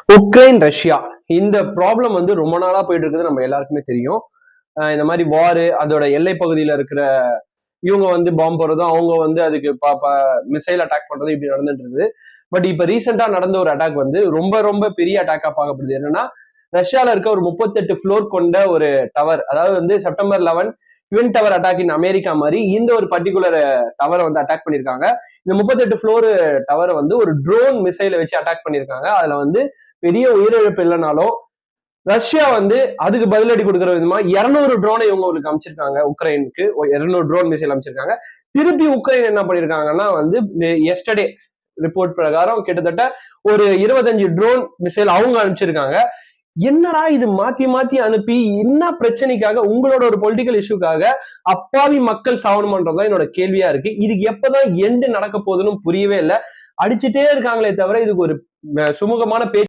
Ukraine Russia இந்த problem வந்து ரொம்ப நாளா போயிட்டு இருக்குது நம்ம எல்லாருக்குமே தெரியும். இந்த மாதிரி வாரு அதோட எல்லை பகுதியில இருக்கிற இவங்க வந்து பாம்பு போடுறதும் அவங்க வந்து அதுக்கு மிசைல் அட்டாக் பண்றதும் இப்படி நடந்துட்டு இருக்குது. பட் இப்ப ரீசெண்டா நடந்த ஒரு அட்டாக் வந்து ரொம்ப ரொம்ப பெரிய அட்டாக்கா பார்க்கப்படுது. என்னன்னா ரஷ்யால இருக்க ஒரு 38 ஃப்ளோர் கொண்ட ஒரு டவர், அதாவது வந்து September 11 twin tower attack in America மாதிரி இந்த ஒரு பர்டிகுலர் டவரை வந்து அட்டாக் பண்ணிருக்காங்க. இந்த 38 ஃப்ளோர் டவரை வந்து ஒரு ட்ரோன் மிசைலை வச்சு அட்டாக் பண்ணிருக்காங்க. அதுல வந்து பெரிய உயிரிழப்பு இல்லைனாலும் ரஷ்யா வந்து அதுக்கு பதிலடி கொடுக்குற விதமா 200 ட்ரோனை இவங்களுக்கு அமைச்சிருக்காங்க. உக்ரைனுக்கு 200 ட்ரோன் மிசைல் அமைச்சிருக்காங்க. திருப்பி உக்ரைன் என்ன பண்ணிருக்காங்கன்னா வந்து எஸ்டர்டே ரிப்போர்ட் பிரகாரம் கிட்டத்தட்ட ஒரு 25 ட்ரோன் மிசைல் அவங்க அனுப்பிச்சிருக்காங்க. என்னடா இது மாத்தி மாத்தி அனுப்பி என்ன பிரச்சனைக்காக, உங்களோட ஒரு பொலிட்டிக்கல் இஷ்யூக்காக அப்பாவி மக்கள் சாவணுமன்றதான் என்னோட கேள்வியா இருக்கு. இதுக்கு எப்பதான் எண்டு நடக்க போகுதுன்னு புரியவே இல்லை. அடிச்சுட்டே இருக்காங்களே தவிர இதுக்கு ஒரு சுமூகமான பேச்சு